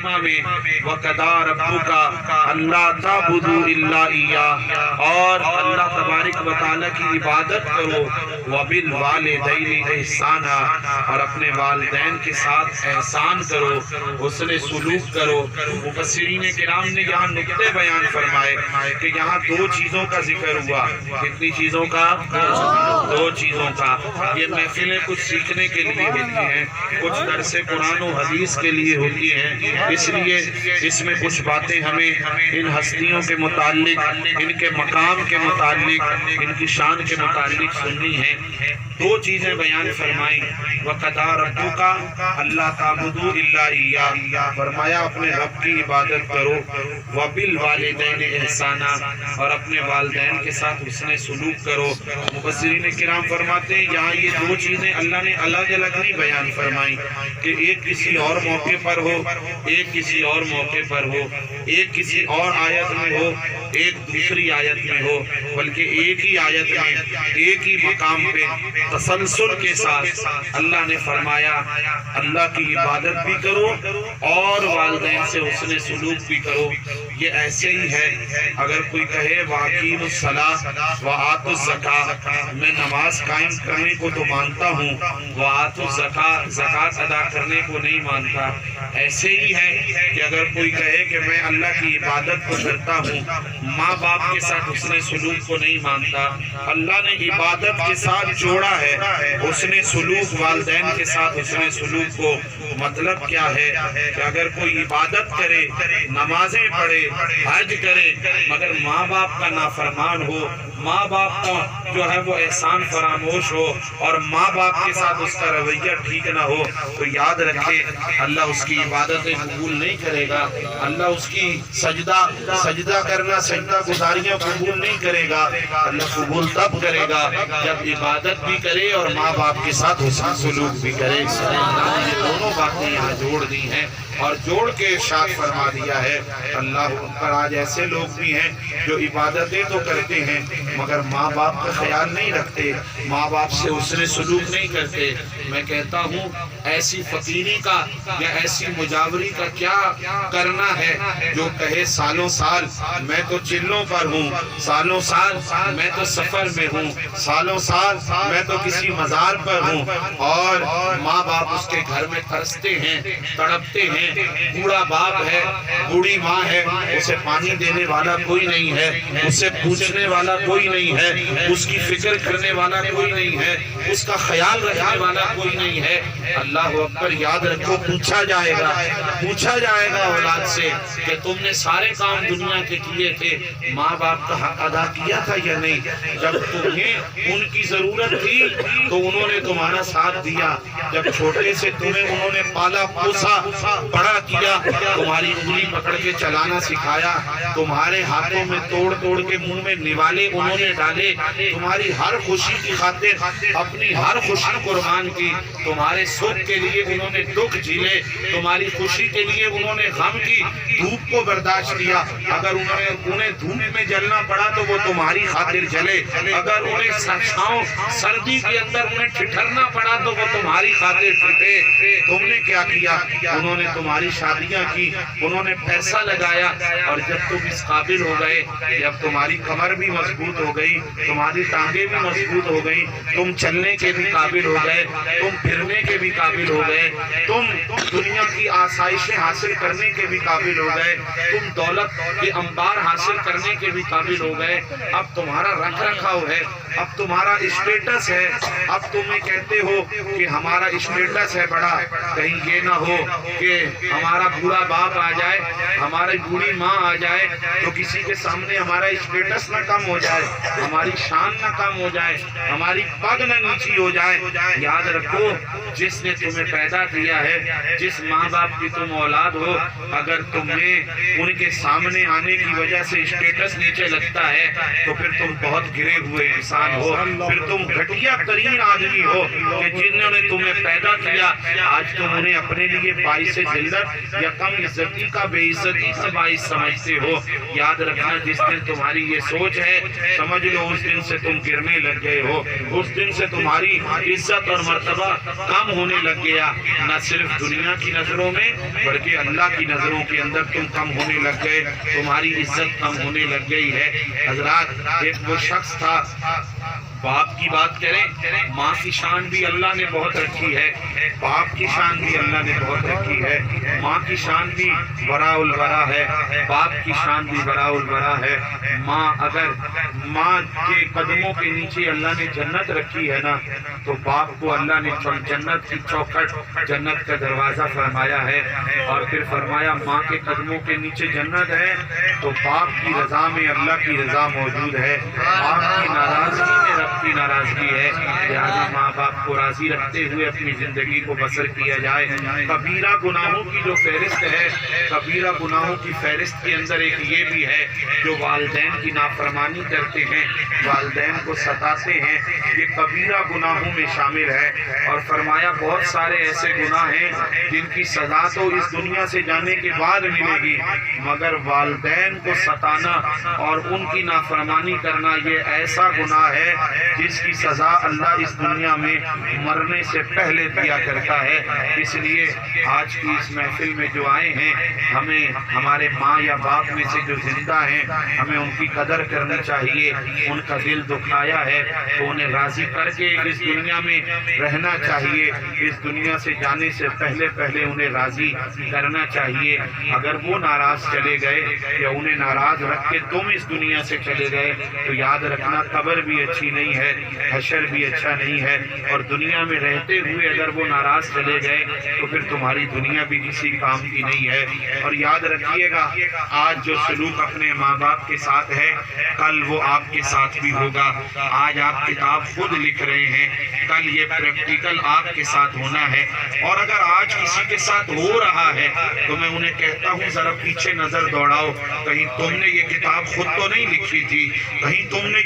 کریمہ میں وَقَضَىٰ رَبُّكَ أَلَّا تَعْبُدُوا إِلَّا إِيَّاهُ، اور اللہ تبارک و تعالیٰ کی عبادت کرو، وَبِالْوَالِدَيْنِ إِحْسَانًا، اور اپنے والدین کے ساتھ احسان کرو، حسن سلوک کرو۔ مفسرین کرام نے یہاں نقطے بیان فرمائے کہ یہاں دو چیزوں کا ذکر ہوا۔ کتنی چیزوں کا؟ دو چیزوں کا۔ یہ محفلیں کچھ سیکھنے کے لیے ہوتی ہیں، کچھ درس قرآن و حدیث کے لیے ہوتی ہیں، اس لیے اس میں کچھ باتیں ہمیں ان ہستیوں کے متعلق، ان کے مقام کے متعلق، ان کی شان کے متعلق سننی ہیں۔ دو چیزیں بیان فرمائیں، وَقَضَىٰ رَبُّكَ أَلَّا تَعْبُدُوا إِلَّا إِيَّاهُ، فرمایا اپنے رب کی عبادت کرو، وَبِالْوَالِدَيْنِ إِحْسَانًا، اور اپنے والدین کے ساتھ حسن سلوک کرو۔ مفسرین کرام فرماتے ہیں یہاں یہ دو چیزیں اللہ نے الگ الگ نہیں بیان فرمائیں کہ ایک کسی اور موقع پر ہو، ایک کسی اور موقع پر ہو، ایک کسی اور آیت میں ہو، ایک دوسری آیت میں ہو، بلکہ ایک ہی آیت میں ایک ہی مقام پہ تسلسل کے ساتھ اللہ نے فرمایا اللہ کی عبادت بھی کرو اور والدین سے حسن سلوک بھی کرو۔ یہ ایسے ہی ہے اگر کوئی کہے وَأَقِیمُوا الصَّلَاةَ وَآتُوا الزَّکَاةَ، میں نماز قائم کرنے کو تو مانتا ہوں، وَآتُوا الزَّکَاةَ، زکوٰۃ ادا کرنے کو نہیں مانتا۔ ایسے ہی ہے کہ اگر کوئی کہے کہ میں اللہ کی عبادت کو کرتا ہوں، ماں باپ کے ساتھ حسن سلوک کو نہیں مانتا۔ اللہ نے عبادت کے ساتھ جوڑا ہے حسن سلوک، والدین کے ساتھ حسن سلوک کو۔ مطلب کیا ہے کہ اگر کوئی عبادت کرے، نمازیں پڑھے، حج کرے، مگر ماں باپ کا نافرمان ہو، ماں باپ کا جو ہے وہ احسان فراموش ہو، اور ماں باپ کے ساتھ اس کا رویہ ٹھیک نہ ہو، تو یاد رکھے اللہ اس کی عبادتیں قبول نہیں کرے گا، اللہ اس کی سجدہ کرنا، سجدہ گزاریاں قبول نہیں کرے گا۔ اللہ قبول تب کرے گا جب عبادت بھی کرے اور ماں باپ کے ساتھ حسن سلوک بھی کرے۔ یہ دونوں باتیں یہاں جوڑ دی ہیں اور جوڑ کے ارشاد فرما دیا ہے۔ اللہ پر آج ایسے لوگ بھی ہیں جو عبادتیں تو کرتے ہیں مگر ماں باپ کا خیال نہیں رکھتے، ماں باپ سے حسن سلوک نہیں کرتے۔ میں کہتا ہوں ایسی فقیری کا یا ایسی مجاوری کا کیا کرنا ہے جو کہے سالوں سال میں تو چلوں پر ہوں، سالوں سال میں تو سفر میں ہوں، سالوں سال میں تو کسی مزار پر ہوں، اور ماں باپ اس کے گھر میں ترستے ہیں، تڑپتے ہیں۔ بوڑھا باپ ہے، بوڑھی ماں ہے، اسے پانی دینے والا کوئی نہیں ہے، اسے پوچھنے والا کوئی نہیں ہے، اس کی فکر کرنے والا کوئی نہیں ہے، اس کا خیال رکھنے والا کوئی نہیں ہے۔ اللہ اکبر، یاد رکھو پوچھا جائے گا اولاد سے کہ تم نے سارے کام دنیا کے کیے تھے، ماں باپ کا حق ادا کیا تھا یا نہیں؟ جب تمہیں ان کی ضرورت تھی تو انہوں نے تمہارا ساتھ دیا، جب چھوٹے سے تمہیں انہوں نے پالا پوسا بڑا کیا، تمہاری انگلی پکڑ کے چلانا سکھایا، تمہارے ہاتھوں میں توڑ توڑ کے منہ میں نوالے انہوں نے ڈالے، تمہاری ہر خوشی کی خاطر اپنی ہر خوشی قربان کی، تمہارے سکھ کے لیے انہوں نے دکھ جھیلے، تمہاری خوشی کے لیے انہوں نے غم کی دھوپ کو برداشت کیا۔ اگر انہیں دھوپ میں جلنا پڑا تو وہ تمہاری خاطر جلے، اگر انہیں سردی کے اندر انہیں ٹھٹھرنا پڑا تو وہ تمہاری خاطر ٹھٹھے۔ تم نے کیا کیا؟ انہوں نے تمہاری شادیاں کی، انہوں نے پیسہ لگایا، اور جب تم اس قابل ہو گئے، جب تمہاری کمر بھی مضبوط ہو گئی، تمہاری ٹانگیں بھی مضبوط ہو گئی، تم چلنے کے بھی قابل ہو گئے، تم پھرنے کے بھی قابل ہو گئے، تم دنیا کی آسائشیں حاصل کرنے کے بھی قابل ہو گئے، تم دولت کے انبار حاصل کرنے کے بھی قابل ہو گئے، اب تمہارا رکھ رکھاؤ ہے، اب تمہارا اسٹیٹس ہے، اب تمہیں کہتے ہو کہ ہمارا اسٹیٹس ہے بڑا، کہیں یہ نہ ہو کہ ہمارا بوڑھا باپ آ جائے، ہماری بوڑھی ماں آ جائے تو کسی کے سامنے ہمارا اسٹیٹس نہ کم ہو جائے، ہماری شان نہ کم ہو جائے، ہماری پگ نہ نیچی ہو جائے۔ یاد رکھو جس نے تمہیں پیدا کیا ہے، جس ماں باپ کی تم اولاد ہو، اگر تمہیں ان کے سامنے آنے کی وجہ سے اسٹیٹس نیچے لگتا ہے تو پھر تم بہت گرے ہوئے انسان ہو، پھر تم گھٹیا ترین آدمی ہو کہ جنہوں نے تمہیں پیدا کیا آج تم انہیں اپنے لیے باعث ذلت یا کم عزتی کا بے عزت ہی سے باعث سمجھتے ہو. یاد رکھنا جس دن تمہاری یہ سوچ ہے سمجھ لو اس دن سے تم گرنے لگ گئے ہو, اس دن سے تمہاری عزت اور مرتبہ کم ہونے لگ گیا. نہ صرف دنیا کی نظروں میں بلکہ اللہ کی نظروں کے اندر تم کم ہونے لگ گئے, تمہاری عزت کم ہونے لگ گئی ہے. حضرات ایک وہ شخص تھا, باپ کی بات کریں, ماں کی شان بھی اللہ نے بہت رکھی ہے, باپ کی شان بھی اللہ نے بہت رکھی ہے, ماں کی شان بھی براء البراء ہے, باپ کی شان بھی براء البراء ہے. ماں اگر ماں کے قدموں کے نیچے اللہ نے جنت رکھی ہے نا, تو باپ کو اللہ نے جنت کی چوکھٹ, جنت کا دروازہ فرمایا ہے. اور پھر فرمایا ماں کے قدموں کے نیچے جنت ہے تو باپ کی رضا میں اللہ کی رضا موجود ہے, باپ کی ناراضگی میں رب کی ناراضگی ہے. لہذا ماں باپ کو راضی رکھتے ہوئے اپنی زندگی کو بسر کیا جائے. کبیرہ گناہوں کی جو فہرست ہے, کبیرہ گناہوں کی فہرست کے اندر ایک یہ بھی ہے جو والدین کی نافرمانی کرتے ہیں, والدین کو ستاتے ہیں, یہ کبیرہ گناہوں میں شامل ہے. اور فرمایا بہت سارے ایسے گناہ ہیں جن کی سزا تو اس دنیا سے جانے کے بعد ملے گی, مگر والدین کو ستانا اور ان کی نافرمانی کرنا یہ ایسا گناہ ہے جس کی سزا اللہ اس دنیا میں مرنے سے پہلے دیا کرتا ہے. اس لیے آج کی اس محفل میں جو آئے ہیں, ہمیں ہمارے ماں یا باپ میں سے جو زندہ ہیں ہمیں ان کی قدر کرنی چاہیے. ان کا دل دکھایا ہے تو انہیں راضی کر کے اس دنیا میں رہنا چاہیے, اس دنیا سے جانے سے پہلے پہلے انہیں راضی کرنا چاہیے. اگر وہ ناراض چلے گئے یا انہیں ناراض رکھ کے تم اس دنیا سے چلے گئے تو یاد رکھنا قبر بھی اچھی نہیں ہے, حشر بھی اچھا نہیں ہے, اور دنیا میں رہتے ہوئے اگر وہ ناراض چلے گئے تو پھر تمہاری دنیا بھی کسی کام کی نہیں ہے. اور یاد رکھیے گا آج جو سلوک اپنے ماں باپ کے ساتھ ہے کل وہ آپ کے ساتھ بھی ہوگا. آج آپ کتاب خود لکھ رہے ہیں, کل یہ پریکٹیکل آپ کے ساتھ ہونا ہے. اور اگر آج کسی کے ساتھ ہو رہا ہے تو میں انہیں کہتا ہوں ذرا پیچھے نظر دوڑاؤ, کہیں تم نے یہ کتاب خود تو نہیں لکھی تھی, کہیں تم نے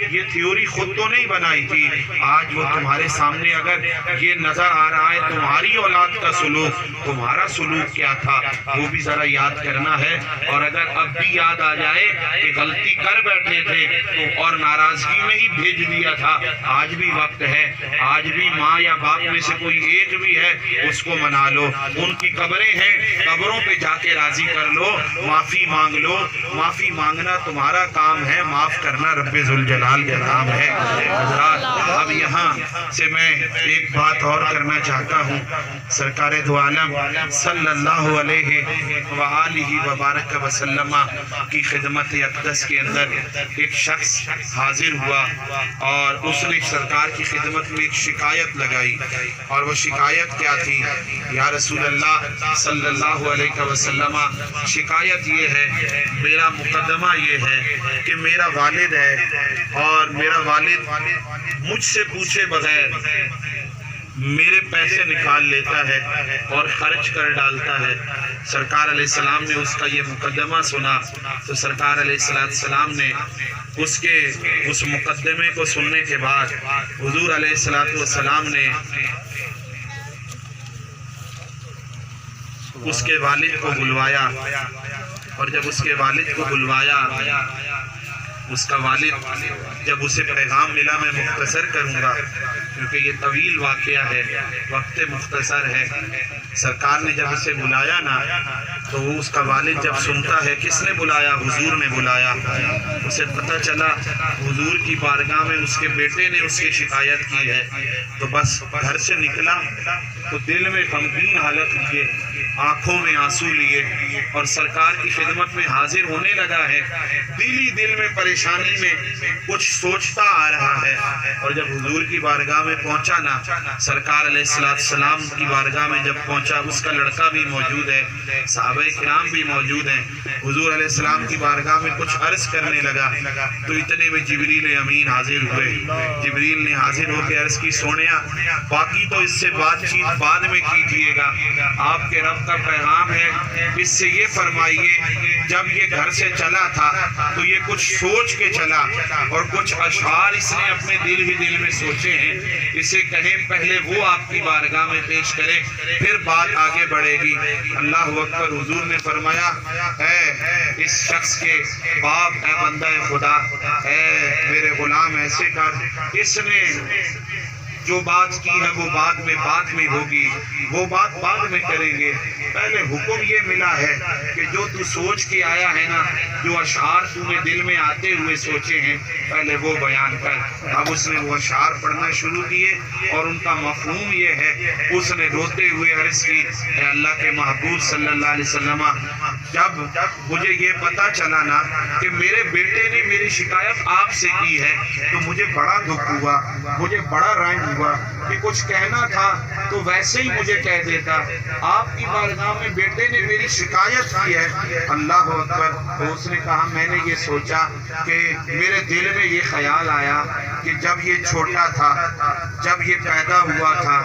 یہ تھیوری خود تو نہیں بنائی تھی. آج وہ تمہارے سامنے اگر یہ نظر آ رہا ہے تمہاری اولاد کا سلوک, تمہارا سلوک کیا تھا وہ بھی ذرا یاد کرنا ہے. اور اگر اب بھی یاد آ جائے کہ غلطی کر بیٹھے تھے تو اور ناراضگی میں ہی بھیج دیا تھا, آج بھی وقت ہے, آج بھی ماں یا باپ میں سے کوئی ایک بھی ہے اس کو منا لو. ان کی قبریں ہیں, قبروں پہ جا کے راضی کر لو, معافی مانگ لو. معافی مانگنا تمہارا کام ہے, معاف کرنا رب ذوالجلال کا کام ہے. حضرات اب یہاں سے میں ایک بات اور کرنا چاہتا ہوں. سرکار دو عالم صلی اللہ علیہ وآلہ وبارک وسلم کی خدمت اقدس کے اندر ایک شخص حاضر ہوا اور اس نے سرکار کی خدمت میں ایک شکایت لگائی. اور وہ شکایت کیا تھی؟ یا رسول اللہ صلی اللہ علیہ وسلم, شکایت یہ ہے, میرا مقدمہ یہ ہے کہ میرا والد ہے اور میرا والد مجھ سے پوچھے بغیر میرے پیسے نکال لیتا ہے اور خرچ کر ڈالتا ہے. سرکار علیہ السلام نے اس کا یہ مقدمہ سنا تو سرکار علیہ السلام نے اس مقدمے کو سننے کے بعد حضور علیہ السلام نے اس کے والد کو بلوایا. اور جب اس کے والد کو بلوایا, اس کا والد جب اسے پیغام ملا, میں مختصر کروں گا کیونکہ یہ طویل واقعہ ہے, وقت مختصر ہے. سرکار نے جب اسے بلایا نا تو وہ اس کا والد جب سنتا ہے کس نے بلایا, حضور نے بلایا, اسے پتہ چلا حضور کی بارگاہ میں اس کے بیٹے نے اس کی شکایت کی ہے. تو بس گھر سے نکلا تو دل میں غمگین حالت لیے, آنکھوں میں آنسو لیے اور سرکار کی خدمت میں حاضر ہونے لگا ہے. دل ہی دل میں پریشانی میں کچھ سوچتا آ رہا ہے. اور جب حضور کی بارگاہ میں پہنچا نا, سرکار علیہ السلام کی بارگاہ میں جب پہنچا, اس کا لڑکا بھی موجود ہے, صحابہ کرام بھی موجود ہیں. حضور علیہ السلام کی بارگاہ میں کچھ عرض کرنے لگا تو اتنے میں جبریل امین حاضر ہوئے. جبریل نے حاضر ہو کے عرض کی, سونیا باقی تو اس سے بات چیت بعد میں کیجئے گا, آپ کے رب کا پیغام ہے، اس سے یہ فرمائیے جب یہ گھر سے چلا تھا تو یہ کچھ سوچ کے چلا اور کچھ اشعار اس نے اپنے دل ہی دل میں سوچے ہیں، اسے کہیں پہلے وہ آپ کی بارگاہ میں پیش کرے پھر بات آگے بڑھے گی۔ اللہ اکبر۔ حضور نے فرمایا اے اس شخص کے باپ، اے بندہ خدا، اے میرے غلام ایسے کر، اس نے جو بات کی ہے وہ بعد میں ہوگی، وہ بات بعد میں کریں گے، پہلے حکم یہ ملا ہے کہ جو تو سوچ کے آیا ہے نا، جو اشعار تو نے دل میں آتے ہوئے سوچے ہیں، پہلے وہ بیان کر۔ اب اس نے وہ اشعار پڑھنا شروع کیے اور ان کا مفہوم یہ ہے، اس نے روتے ہوئے عرض کی اے اللہ کے محبوب صلی اللہ علیہ وسلم، جب مجھے یہ پتا چلا نا کہ میرے بیٹے نے میری شکایت آپ سے کی ہے تو مجھے بڑا دکھ ہوا، مجھے بڑا رنج ہوا کہ کچھ کہنا تھا تو ویسے ہی مجھے کہہ دیتا، آپ کی بارگاہ میں بیٹے نے میری شکایت کی ہے۔ اللہ اکبر۔ تو اس نے کہا میں نے یہ سوچا کہ میرے دل میں یہ خیال آیا کہ جب یہ چھوٹا تھا، جب یہ پیدا ہوا تھا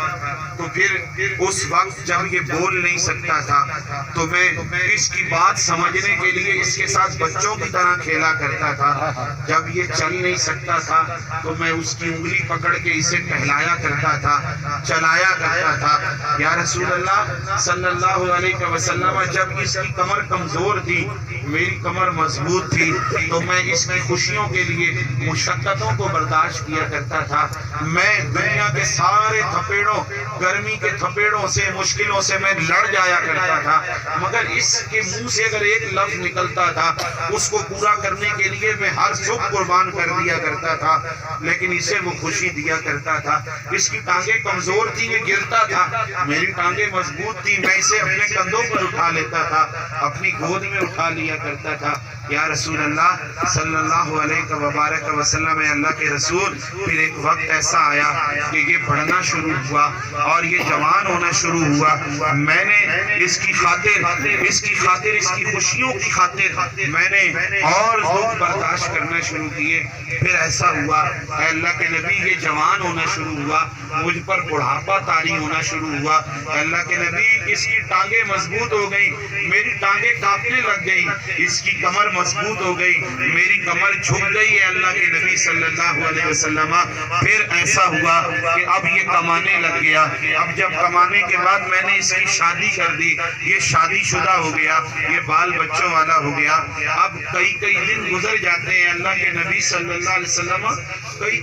تو پھر اس وقت جب یہ بول نہیں سکتا تھا تو میں اس کی بات سمجھنے کے لیے اس کے ساتھ بچوں کی طرح کھیلا کرتا تھا، جب یہ چل نہیں سکتا تھا تو میں اس کی انگلی پکڑ کے اسے ٹہلایا کرتا تھا، چلایا کرتا تھا۔ یا رسول اللہ صلی اللہ علیہ وسلم، جب اس کی کمر کمزور تھی، میری کمر مضبوط تھی، تو میں اس کی خوشیوں کے لیے مشقتوں کو برداشت کیا کرتا تھا۔ میں دنیا کے سارے تھپیڑوں، گرمی کے تھپیڑوں سے، مشکلوں سے میں لڑ جایا کرتا تھا، مگر اس کے منہ سے اگر ایک لفظ نکلتا تھا اس کو پورا کرنے کے لیے میں ہر سکھ قربان کر دیا کرتا تھا، لیکن اسے وہ خوشی دیا کرتا تھا۔ اس کی ٹانگیں کمزور تھی، یہ گرتا تھا، میری ٹانگیں مضبوط تھی، میں اسے اپنے کندھوں پر اٹھا لیتا تھا، اپنی گود میں اٹھا لیا کرتا تھا۔ یا رسول اللہ صلی اللہ علیہ وبارک وسلم، اللہ کے رسول، پھر ایک وقت ایسا آیا کہ یہ بڑھنا شروع ہوا اور یہ جوان ہونا شروع ہوا۔ میں نے اس کی خاطر، اس کی خوشیوں کی خاطر میں نے اور دکھ برداشت کرنا شروع کیے۔ پھر ایسا ہوا اے اللہ کے نبی، یہ جوان ہونا شروع ہوا، مجھ پر بڑھاپا طاری ہونا شروع ہوا۔ اے اللہ کے نبی، اس کی ٹانگیں مضبوط ہو گئی، میری ٹانگیں کانپنے لگ گئی، اس کی کمر مضبوط ہو گئی، میری کمر جھک گئی ہے اللہ کے نبی صلی اللہ علیہ وسلم۔ پھر ایسا ہوا کہ اب یہ کمانے لگ گیا، اب جب کمانے کے بعد میں نے اس کی شادی کر دی، یہ شادی شدہ ہو گیا، یہ بال بچوں والا ہو گیا۔ اب کئی دن گزر جاتے ہیں اللہ کے نبی صلی اللہ علیہ وسلم،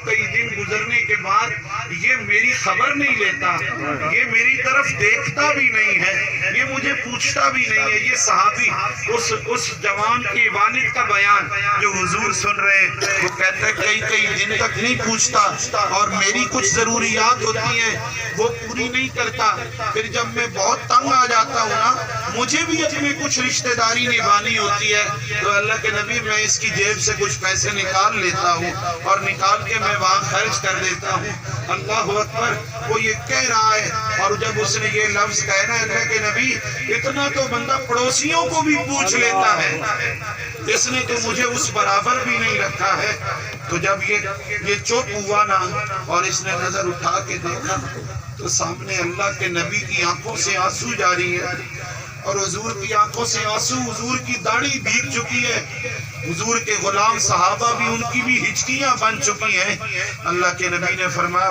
کئی دن گزرنے کے بعد یہ میری خبر نہیں لیتا، یہ میری طرف دیکھتا بھی نہیں ہے، یہ مجھے پوچھتا بھی نہیں ہے۔ یہ صحابی اس جوان کے والد کا بیان جو حضور سن رہے ہیں، وہ کہتا ہے کئی دن تک نہیں پوچھتا اور میری کچھ ضروریات ہوتی ہیں وہ پوری نہیں کرتا، پھر جب میں بہت تنگ آ جاتا ہوں نا، مجھے بھی اپنے کچھ رشتہ داری نبھانی ہوتی ہے، تو اللہ کے نبی میں اس کی جیب سے کچھ پیسے نکال لیتا ہوں اور نکال کے میں وہاں خرچ کر دیتا ہوں۔ اللہ اکبر۔ وہ یہ کہہ رہا ہے، اور جب اس نے یہ لفظ کہنا ہے اللہ کے نبی، اتنا تو بندہ پڑوسیوں کو بھی پوچھ لیتا ہے، اس نے تو مجھے اس برابر بھی نہیں رکھا ہے۔ تو جب یہ چپ ہوا نا اور اس نے نظر اٹھا کے دیکھا تو سامنے اللہ کے نبی کی آنکھوں سے آنسو جاری ہے، اور حضور کی آنکھوں سے آنسو، حضور کی داڑھی بھیگ چکی ہے، حضور کے غلام صحابہ بھی ان کی بھی ہچکیاں بن چکی ہیں۔ اللہ کے نبی نے فرمایا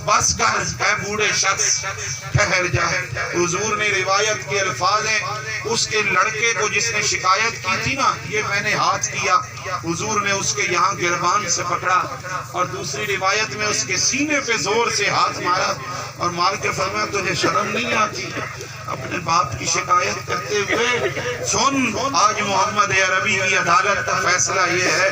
بس کر اے بوڑھے شخص، ٹھہر جا۔ حضور نے روایت کے الفاظ ہیں، اس کے لڑکے کو جس نے شکایت کی تھی نا، یہ میں نے ہاتھ کیا، حضور نے اس کے یہاں گربان سے پکڑا اور دوسری روایت میں اس کے سینے پہ زور سے ہاتھ مارا اور مار کے فرمایا تجھے شرم نہیں آتی اپنے باپ کی شکایت کرتے ہوئے؟ سن، آج محمد عربی کی عدالت کا فیصلہ یہ ہے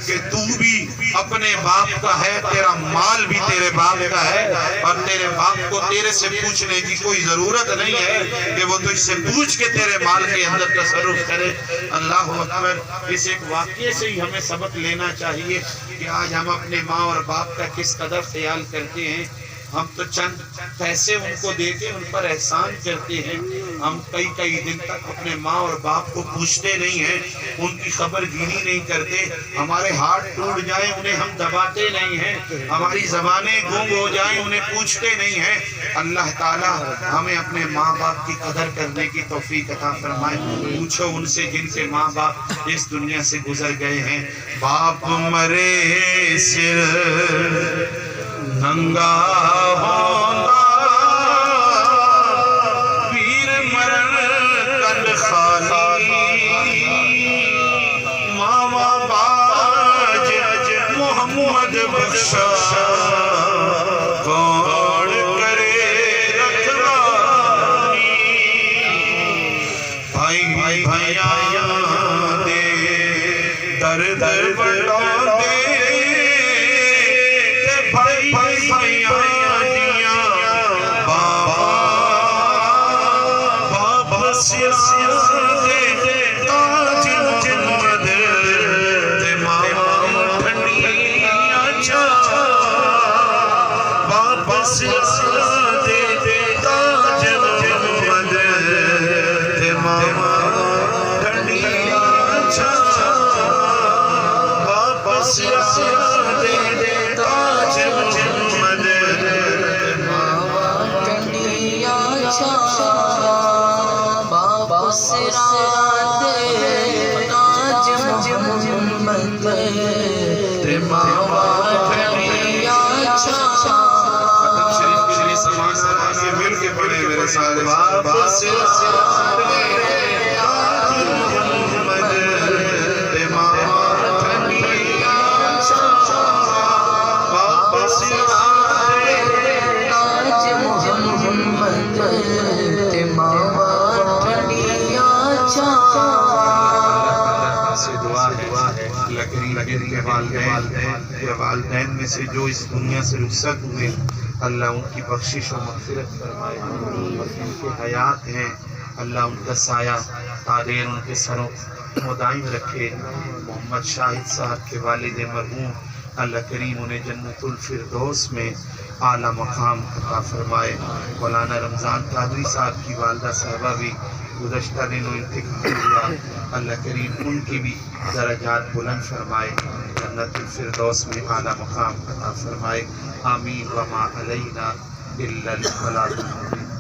کہ تو بھی اپنے باپ کا ہے، تیرا مال بھی تیرے باپ کا ہے، اور تیرے باپ کو تیرے سے پوچھنے کی کوئی ضرورت نہیں ہے کہ وہ تجھ سے پوچھ کے تیرے مال کے اندر تصرف کرے۔ اللہ اکبر۔ اس ایک واقعے سے ہی ہمیں سبق لینا چاہیے کہ آج ہم اپنے ماں اور باپ کا کس قدر خیال کرتے ہیں۔ ہم تو چند پیسے ان کو دے کے ان پر احسان کرتے ہیں، ہم کئی دن تک اپنے ماں اور باپ کو پوچھتے نہیں ہیں، ان کی خبر گیری نہیں کرتے، ہمارے ہاتھ ٹوٹ جائیں انہیں ہم دباتے نہیں ہیں، ہماری زبانیں گونگ ہو جائیں انہیں پوچھتے نہیں ہیں۔ اللہ تعالیٰ ہمیں اپنے ماں باپ کی قدر کرنے کی توفیق عطا فرمائے۔ پوچھو ان سے جن کے ماں باپ اس دنیا سے گزر گئے ہیں، باپ مرے سر ننگا ہوگا، پیر مرن کل خالی، ماما باج محمد بخشا، کون کرے رکھوانی، بھائی بھائیاں دے در در بڑھا دے، والدین میں سے جو اس دنیا سے رخصت ہوئے، اللہ ان کی بخشش و مغفرت فرمائے، اور ان کے حیات ہیں اللہ ان کا سایہ تادیر ان کے سروں کو دائم رکھے۔ محمد شاہد صاحب کے والد مرحوم اللہ کریم انہیں جنت الفردوس میں اعلیٰ مقام عطا فرمائے۔ مولانا رمضان قادری صاحب کی والدہ صاحبہ بھی گزشتہ دنوں انتقال ہوا، اللہ کریم ان کی بھی درجات بلند فرمائے، جنت الفردوس میں اعلیٰ مقام عطا فرمائے۔ آمین وما علینا الا البلاغ المبین۔